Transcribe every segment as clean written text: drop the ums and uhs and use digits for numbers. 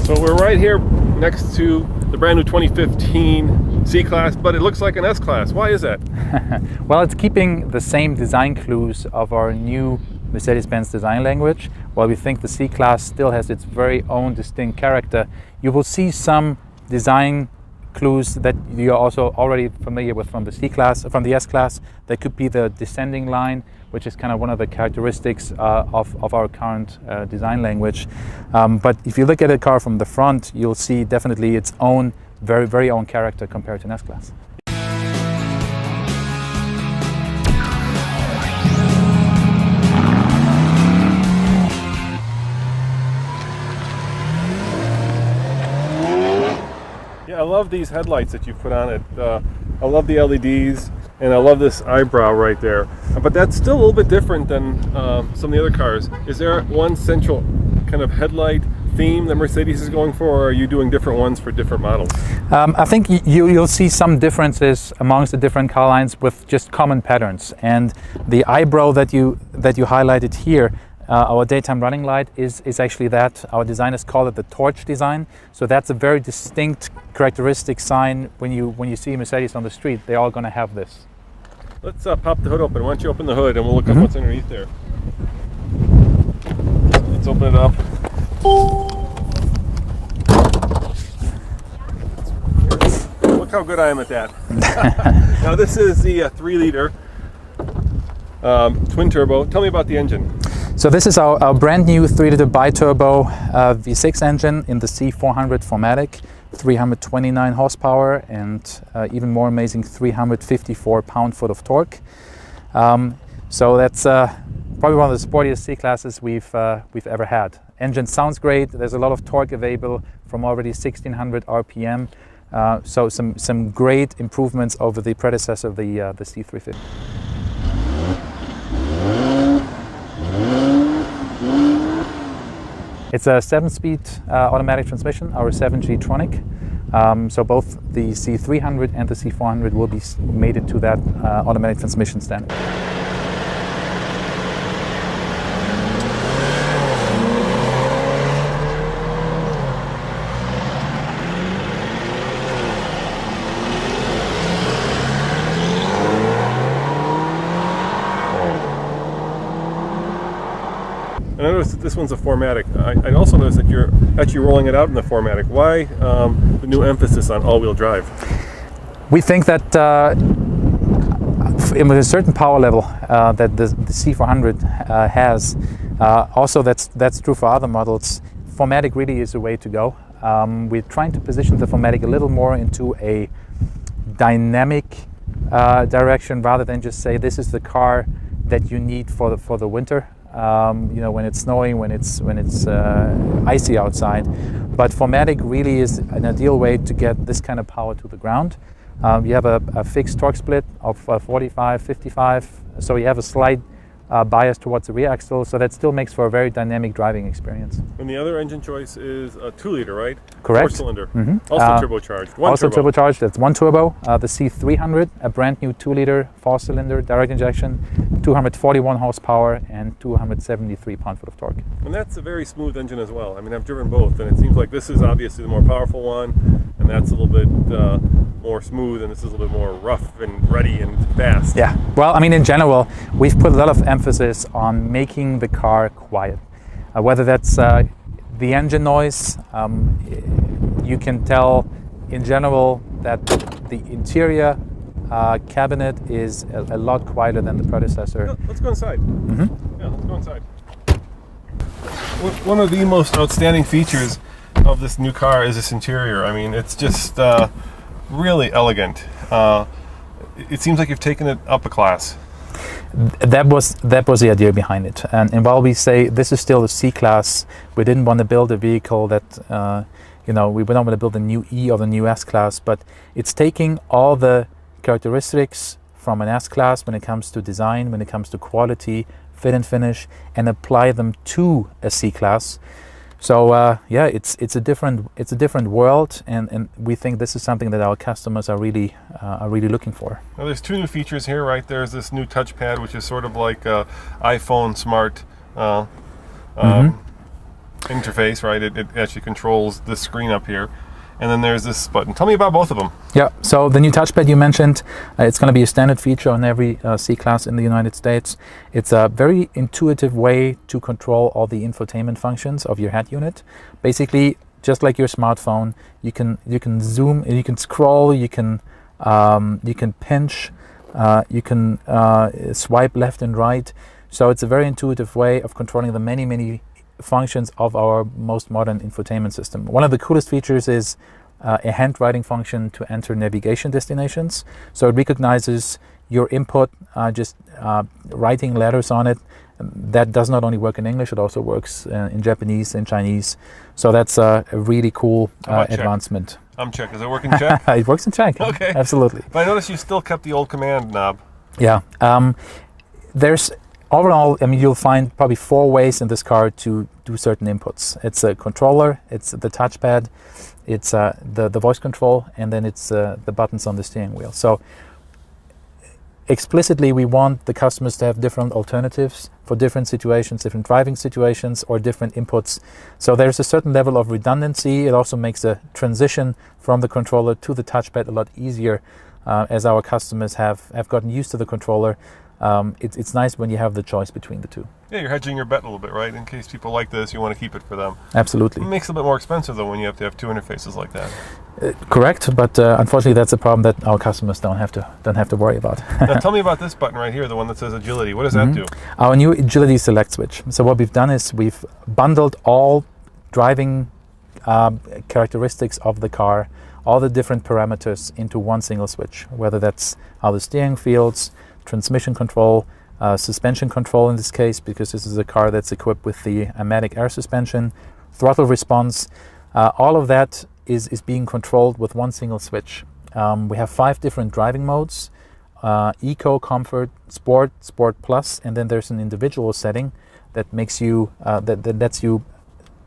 So we're right here next to the brand new 2015 C-Class, but it looks like an S-Class. Why is that? Well, it's keeping the same design clues of our new Mercedes-Benz design language. While we think the C-Class still has its very own distinct character, you will see some design clues that you're also already familiar with from the C-Class, from the S-Class. That could be the descending line, which is kind of one of the characteristics of our current design language. But if you look at a car from the front, you'll see definitely its own, very own character compared to an S-Class. Yeah, I love these headlights that you put on it. I love the LEDs, and I love this eyebrow right there. But that's still a little bit different than some of the other cars. Is there one central kind of headlight theme that Mercedes is going for, or are you doing different ones for different models? I think you'll see some differences amongst the different car lines with just common patterns. And the eyebrow that you highlighted here, our daytime running light is actually that. Our designers call it the torch design. So that's a very distinct characteristic sign. When you see Mercedes on the street, they're all going to have this. Let's pop the hood open. Why don't you open the hood and we'll look at what's underneath there. Let's open it up. Look how good I am at that. Now this is the 3-liter twin turbo. Tell me about the engine. So this is our brand new 3-liter bi-turbo V6 engine in the C400 4MATIC, 329 horsepower and even more amazing 354 pound-foot of torque. So that's probably one of the sportiest C-classes we've ever had. Engine sounds great. There's a lot of torque available from already 1600 RPM. So some great improvements over the predecessor, the C350. It's a 7-speed automatic transmission, our 7G Tronic. So both the C300 and the C400 will be mated to that automatic transmission standard. I noticed that this one's a 4MATIC. I also noticed that you're actually rolling it out in the 4MATIC. Why the new emphasis on all-wheel drive? We think that with a certain power level that the C400 has, also that's true for other models, 4MATIC really is the way to go. We're trying to position the 4MATIC a little more into a dynamic direction rather than just say this is the car that you need for the winter. You know, when it's snowing, when it's icy outside. But 4MATIC really is an ideal way to get this kind of power to the ground. You have a fixed torque split of 45, 55, so you have a slight bias towards the rear axle, so that still makes for a very dynamic driving experience. And the other engine choice is a 2-liter, right? Correct. 4-cylinder. Also turbocharged. Also turbocharged. That's one turbo. The C300, a brand new 2-liter 4-cylinder direct injection, 241 horsepower and 273 pound-foot of torque. And that's a very smooth engine as well. I mean, I've driven both, and it seems like this is obviously the more powerful one, and that's a little bit more smooth, and this is a little bit more rough and ready and fast. Yeah. Well, I mean, in general, we've put a lot of emphasis on making the car quiet. Whether that's the engine noise, you can tell in general that the interior cabinet is a lot quieter than the predecessor. Let's go inside. Yeah, let's go inside. One of the most outstanding features of this new car is this interior. I mean, it's just really elegant. It seems like you've taken it up a class. That was the idea behind it. And while we say this is still a C-Class, we didn't want to build a vehicle that, you know, we don't want to build a new E or the new S-Class, but it's taking all the characteristics from an S-Class when it comes to design, when it comes to quality, fit and finish, and apply them to a C-Class. So yeah, it's a different world, and we think this is something that our customers are really looking for. Now there's two new features here, right? There's this new touchpad, which is sort of like iPhone smart. interface, right? It actually controls this screen up here. And then there's this button. Tell me about both of them. Yeah, so the new touchpad you mentioned, it's going to be a standard feature on every C-Class in the United States. It's a very intuitive way to control all the infotainment functions of your head unit. Basically, just like your smartphone, you can zoom, you can scroll, you can pinch, you can swipe left and right. So it's a very intuitive way of controlling the many functions of our most modern infotainment system. One of the coolest features is a handwriting function to enter navigation destinations. So it recognizes your input, just writing letters on it. That does not only work in English, it also works in Japanese and Chinese. So that's a really cool advancement. Czech? I'm Czech. Does it work in Czech? It works in Czech. Okay. Absolutely. But I noticed you still kept the old command knob. Yeah. There's overall, I mean, you'll find probably 4 ways in this car to do certain inputs. It's a controller, it's the touchpad, it's the voice control, and then it's the buttons on the steering wheel. So explicitly, we want the customers to have different alternatives for different situations, different driving situations, or different inputs. So there's a certain level of redundancy. It also makes the transition from the controller to the touchpad a lot easier, as our customers have gotten used to the controller. It's nice when you have the choice between the two. Yeah, you're hedging your bet a little bit, right? In case people like this, you want to keep it for them. Absolutely. It makes it a bit more expensive, though, when you have to have 2 interfaces like that. Correct, but unfortunately, that's a problem that our customers don't have to worry about. Now, tell me about this button right here, the one that says Agility. What does that do? Our new Agility Select Switch. So what we've done is we've bundled all driving characteristics of the car, all the different parameters into one single switch, whether that's how the steering feels, transmission control, suspension control in this case, because this is a car that's equipped with the Amatic air suspension, throttle response. All of that is being controlled with one single switch. We have 5 different driving modes: Eco, Comfort, Sport, Sport Plus, and then there's an individual setting that makes you that lets you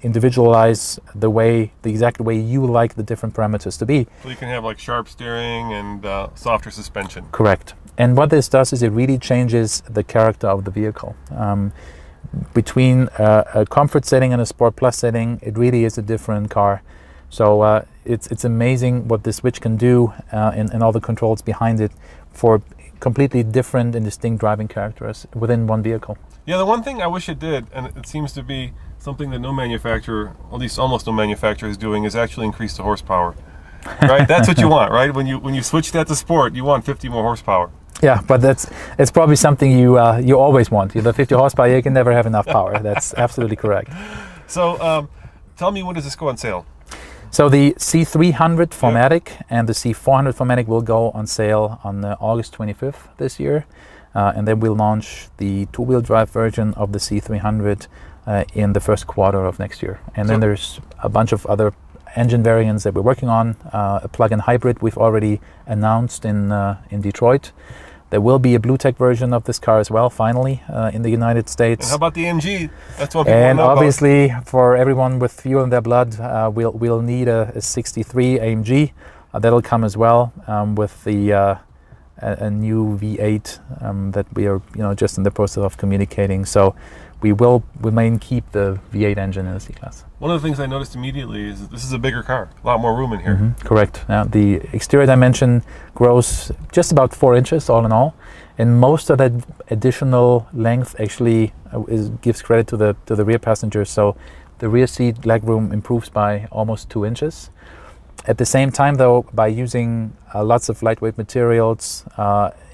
individualize the exact way you like the different parameters to be. So you can have like sharp steering and softer suspension. Correct. And what this does is it really changes the character of the vehicle. Between a comfort setting and a Sport Plus setting, it really is a different car. So it's amazing what this switch can do and all the controls behind it for completely different and distinct driving characters within one vehicle. Yeah, the one thing I wish it did, and it seems to be something that no manufacturer, at least almost no manufacturer, is doing, is actually increase the horsepower. Right? That's what you want, right? When you switch that to Sport, you want 50 more horsepower. Yeah, but it's probably something you always want. The 50 horsepower, you can never have enough power. That's absolutely correct. So tell me, when does this go on sale? So the C300 4MATIC and the C400 4MATIC will go on sale on August 25th this year. And then we'll launch the 2-wheel drive version of the C300 in the first quarter of next year. And then there's a bunch of other engine variants that we're working on. A plug-in hybrid we've already announced in Detroit. There will be a BlueTech version of this car as well, finally, in the United States. And how about the AMG? That's what people and know obviously, for everyone with fuel in their blood, we'll need a 63 AMG. That'll come as well with the a new V8 that we are just in the process of communicating. So we may keep the V8 engine in the C-Class. One of the things I noticed immediately is that this is a bigger car, a lot more room in here. Correct. The exterior dimension grows just about 4 inches all in all, and most of that additional length actually gives credit to the rear passengers. So the rear seat legroom improves by almost 2 inches. At the same time, though, by using lots of lightweight materials,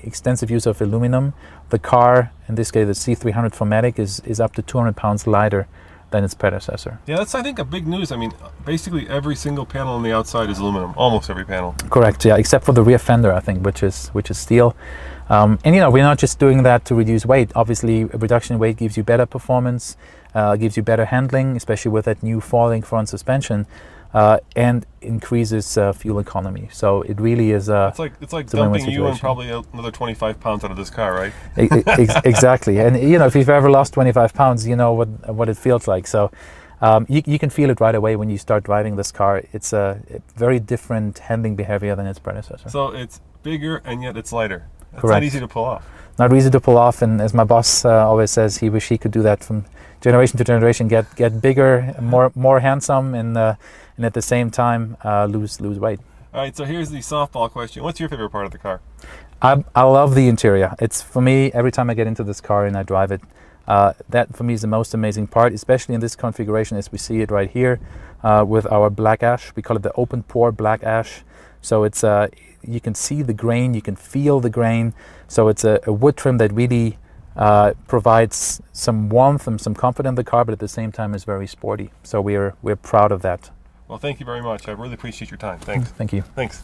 extensive use of aluminum, the car, in this case the C300 4MATIC, is up to 200 pounds lighter than its predecessor. Yeah, that's, I think, a big news. I mean, basically every single panel on the outside is aluminum, almost every panel. Correct, yeah, except for the rear fender, I think, which is steel. And we're not just doing that to reduce weight. Obviously, a reduction in weight gives you better performance, gives you better handling, especially with that new four-link front suspension. And increases fuel economy. So it really is it's like dumping you and probably another 25 pounds out of this car, right? Exactly. And if you've ever lost 25 pounds, you know what it feels like. So you can feel it right away when you start driving this car. It's a very different handling behavior than its predecessor. So it's bigger and yet it's lighter. It's Correct. not easy to pull off. Not easy to pull off, and as my boss always says, he wish he could do that from generation to generation, get bigger, more handsome, and at the same time lose weight. All right, so here's the softball question. What's your favorite part of the car? I love the interior. It's, for me, every time I get into this car and I drive it, that for me is the most amazing part, especially in this configuration as we see it right here with our black ash. We call it the open pore black ash. So it's you can see the grain, you can feel the grain. So it's a wood trim that really provides some warmth and some comfort in the car, but at the same time is very sporty. So we're proud of that. Well, thank you very much. I really appreciate your time. Thanks. Thank you. Thanks.